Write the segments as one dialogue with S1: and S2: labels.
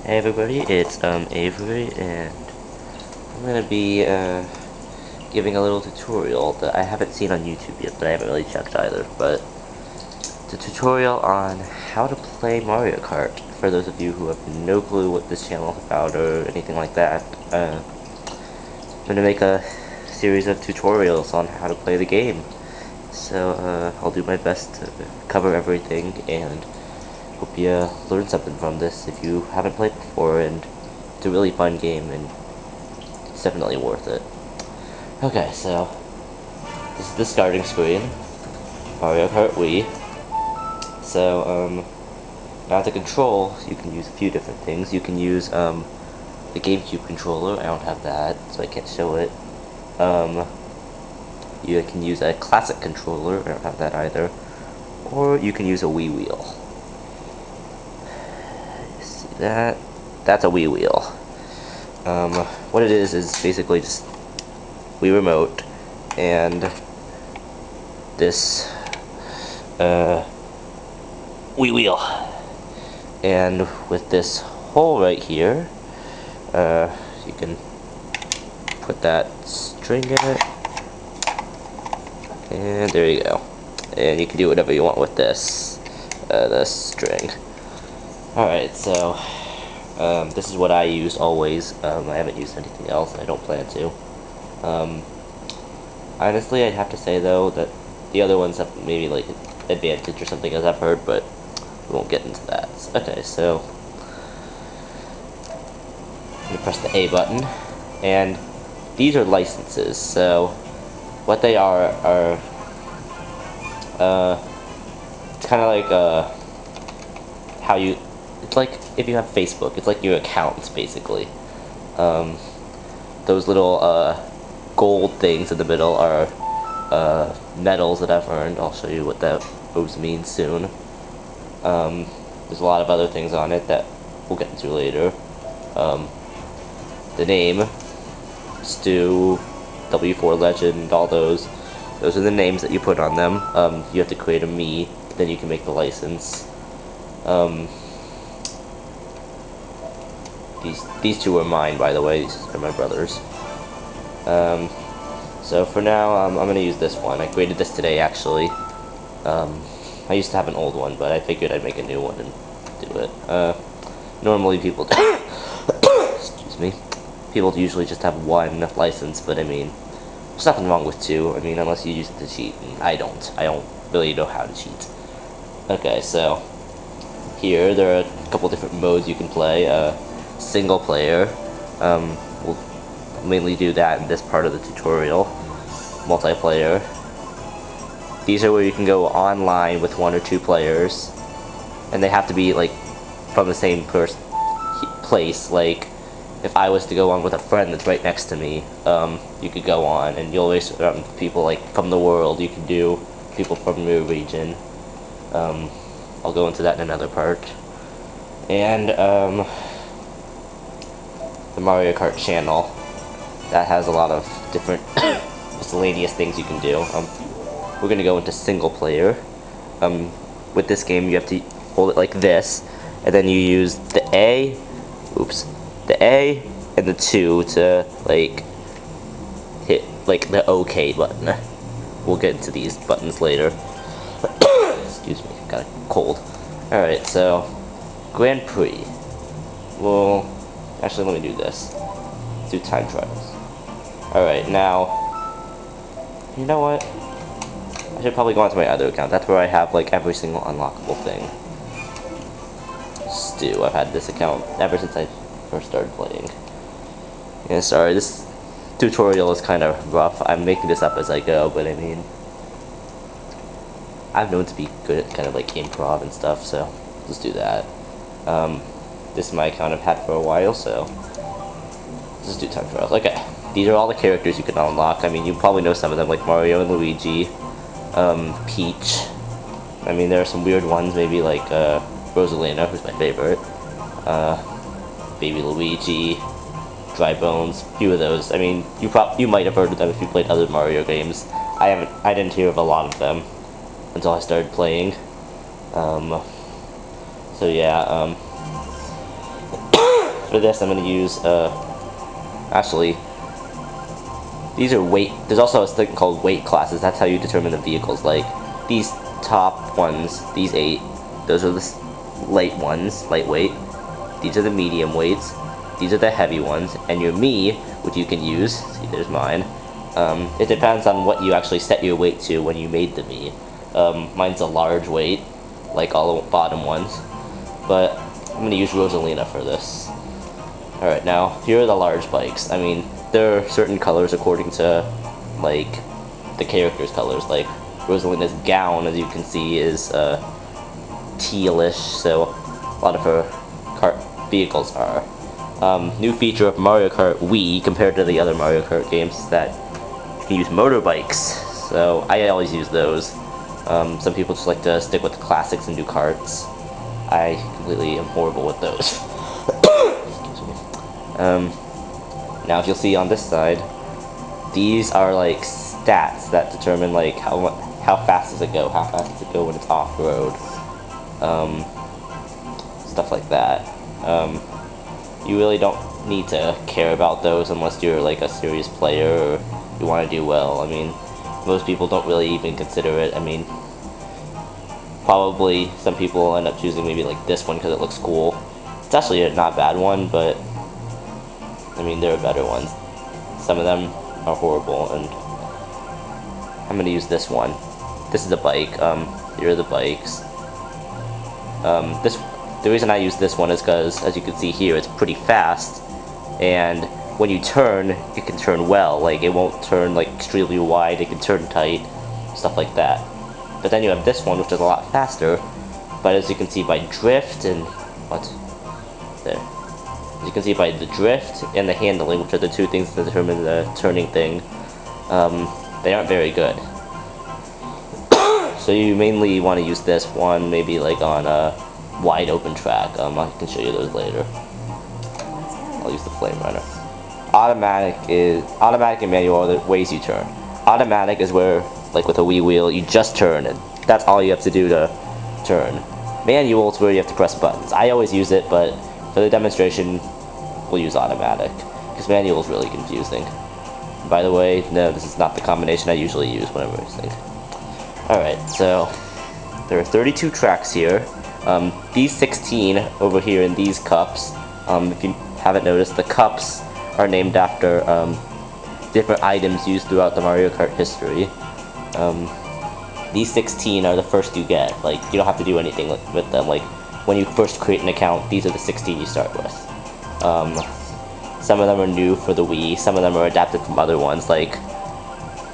S1: Hey everybody, it's Avery, and I'm gonna be giving a little tutorial that I haven't seen on YouTube yet, but I haven't really checked either. But it's a tutorial on how to play Mario Kart. For those of you who have no clue what this channel is about or anything like that, I'm gonna make a series of tutorials on how to play the game. So I'll do my best to cover everything, and hope you learn something from this if you haven't played before. And it's a really fun game, and it's definitely worth it. Okay, so this is the starting screen, Mario Kart Wii. So now to control, you can use a few different things. You can use the GameCube controller. I don't have that, so I can't show it. You can use a classic controller. I don't have that either. Or you can use a Wii wheel. See that? That's a Wii wheel. What it is basically just Wii remote and this Wii wheel, and with this hole right here, you can put that string in it, and there you go. And you can do whatever you want with this string. Alright, so this is what I use always. I haven't used anything else, and I don't plan to. Honestly, I'd have to say though that the other ones have maybe like advantage or something, as I've heard, but we won't get into that. Okay, so I'm gonna press the A button, and these are licenses. So what they are it's kind of like how you. It's like if you have Facebook. It's like your accounts basically. Those little gold things in the middle are medals that I've earned. I'll show you what those mean soon. There's a lot of other things on it that we'll get into later. The name, Stu, W4 Legend, all those are the names that you put on them. You have to create a me, then you can make the license. These two are mine, by the way. These are my brothers. So for now, I'm gonna use this one. I created this today, actually. I used to have an old one, but I figured I'd make a new one and do it. Normally people do excuse me. People usually just have one license, but I mean, there's nothing wrong with two. I mean, unless you use it to cheat, and I don't really know how to cheat. Okay, so here there are a couple different modes you can play. Single player. We'll mainly do that in this part of the tutorial. Multiplayer. These are where you can go online with one or two players, and they have to be like from the same place. Like if I was to go on with a friend that's right next to me, you could go on, and you'll always people like from the world. You can do people from your region. I'll go into that in another part. And the Mario Kart channel, that has a lot of different miscellaneous things you can do. We're gonna go into single player. With this game, you have to hold it like this, and then you use the A and the 2 to like hit like the OK button. We'll get into these buttons later. Excuse me, got a cold. Alright, so Grand Prix. Well, actually, let me do this. Let's do time trials. Alright, now, you know what? I should probably go onto my other account. That's where I have like every single unlockable thing. Stu, I've had this account ever since I first started playing. Yeah, sorry, this tutorial is kind of rough. I'm making this up as I go, but I mean, I'm known to be good at kind of like improv and stuff, so let's do that. This is my account I've had for a while, so let's do time trials. Okay, these are all the characters you can unlock. I mean, you probably know some of them, like Mario and Luigi, Peach. I mean, there are some weird ones, maybe like Rosalina, who's my favorite, Baby Luigi, Dry Bones, a few of those. I mean, you might have heard of them if you played other Mario games. I didn't hear of a lot of them until I started playing. So yeah, for this, I'm gonna use, actually, these are weight, there's also a thing called weight classes. That's how you determine the vehicles. Like, these top ones, these 8, those are the light ones, lightweight. These are the medium weights. These are the heavy ones. And your Mii, which you can use, see there's mine, it depends on what you actually set your weight to when you made the Mii. Mine's a large weight, like all the bottom ones. But I'm going to use Rosalina for this. Alright, now, here are the large bikes. I mean, there are certain colors according to, like, the character's colors. Like, Rosalina's gown, as you can see, is, tealish, so a lot of her kart vehicles are. New feature of Mario Kart Wii, compared to the other Mario Kart games, is that you can use motorbikes. So, I always use those. Some people just like to stick with the classics and do karts. I completely am horrible with those. Now if you'll see on this side, these are like stats that determine like how fast does it go, how fast does it go when it's off-road, stuff like that. You really don't need to care about those unless you're like a serious player or you want to do well. I mean, most people don't really even consider it. I mean, probably some people end up choosing maybe like this one because it looks cool. It's actually a not bad one, but I mean, there are better ones. Some of them are horrible, and I'm gonna use this one. This is a bike. Here are the bikes. The reason I use this one is because, as you can see here, it's pretty fast, and when you turn, it can turn well. Like, it won't turn like extremely wide. It can turn tight, stuff like that. But then you have this one, which is a lot faster. But as you can see by drift and there. As you can see by the drift and the handling, which are the two things that determine the turning thing, they aren't very good. So you mainly want to use this one, maybe like on a wide open track. I can show you those later. I'll use the Flame Runner. Automatic and manual are the ways you turn. Automatic is where, like with a Wii wheel, you just turn, and that's all you have to do to turn. Manual is where you have to press buttons. I always use it, but for the demonstration, we'll use automatic, because manual is really confusing. By the way, no, this is not the combination I usually use whenever I think. Alright, so there are 32 tracks here. These 16 over here in these cups, if you haven't noticed, the cups are named after different items used throughout the Mario Kart history. These 16 are the first you get. Like, you don't have to do anything with them. Like, when you first create an account, these are the 16 you start with. Some of them are new for the Wii, some of them are adapted from other ones, like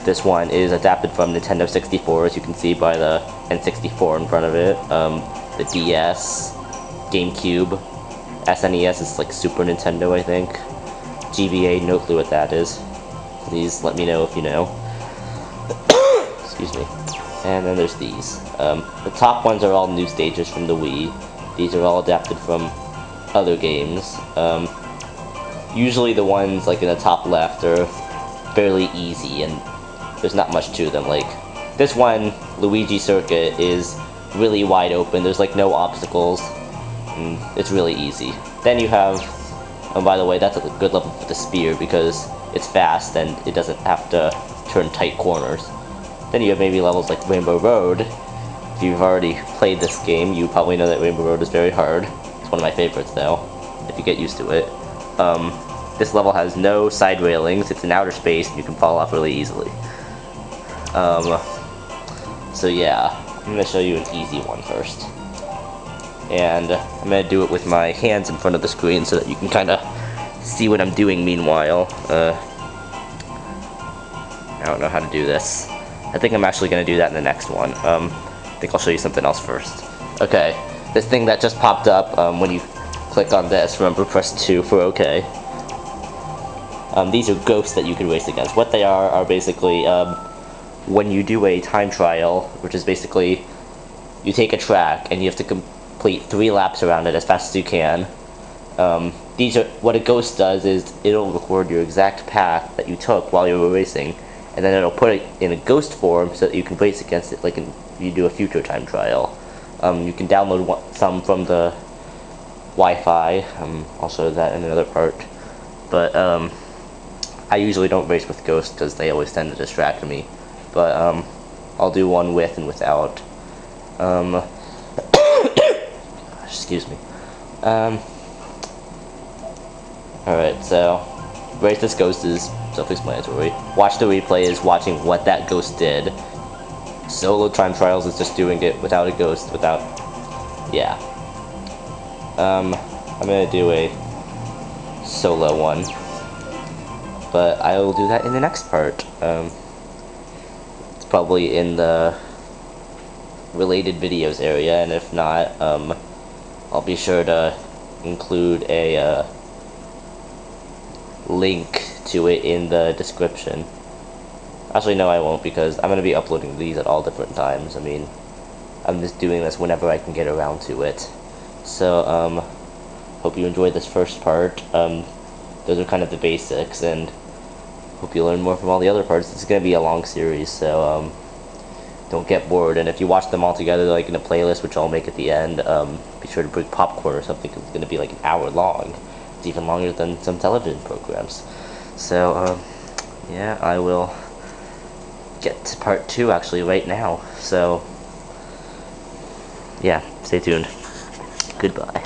S1: this one is adapted from Nintendo 64, as you can see by the N64 in front of it. The DS, GameCube, SNES is like Super Nintendo, I think. GBA, no clue what that is. Please let me know if you know. Excuse me. And then there's these. The top ones are all new stages from the Wii. These are all adapted from other games. Usually the ones like in the top left are fairly easy and there's not much to them. Like this one, Luigi Circuit, is really wide open. There's like no obstacles. And it's really easy. Then you have, oh by the way, that's a good level for the spear because it's fast and it doesn't have to turn tight corners. Then you have maybe levels like Rainbow Road. If you've already played this game, you probably know that Rainbow Road is very hard. It's one of my favorites though, if you get used to it. This level has no side railings, it's in outer space, and you can fall off really easily. So yeah, I'm going to show you an easy one first. And I'm going to do it with my hands in front of the screen so that you can kind of see what I'm doing meanwhile. I don't know how to do this. I think I'm actually going to do that in the next one. I think I'll show you something else first. Okay, this thing that just popped up, when you click on this, remember press 2 for OK. These are ghosts that you can race against. What they are basically, when you do a time trial, which is basically, you take a track and you have to complete 3 laps around it as fast as you can. These are, what a ghost does is, it'll record your exact path that you took while you were racing, and then it'll put it in a ghost form so that you can race against it like you do a future time trial. You can download some from the Wi-Fi. I'll show that in another part. But I usually don't race with ghosts because they always tend to distract me. But I'll do one with and without. Excuse me. Alright, so race this ghost is self-explanatory. Watch the replay is watching what that ghost did. Solo time trials is just doing it without a ghost, without... yeah. I'm gonna do a solo one. But I will do that in the next part. It's probably in the related videos area, and if not, I'll be sure to include a link to it in the description. Actually, no, I won't, because I'm going to be uploading these at all different times. I mean, I'm just doing this whenever I can get around to it. So, hope you enjoyed this first part. Those are kind of the basics, and hope you learn more from all the other parts. It's going to be a long series, so, don't get bored. And if you watch them all together, like in a playlist, which I'll make at the end, be sure to bring popcorn or something, because it's going to be like an hour long. It's even longer than some television programs. So, yeah, I will get to part 2 actually right now. So, yeah, stay tuned. Goodbye.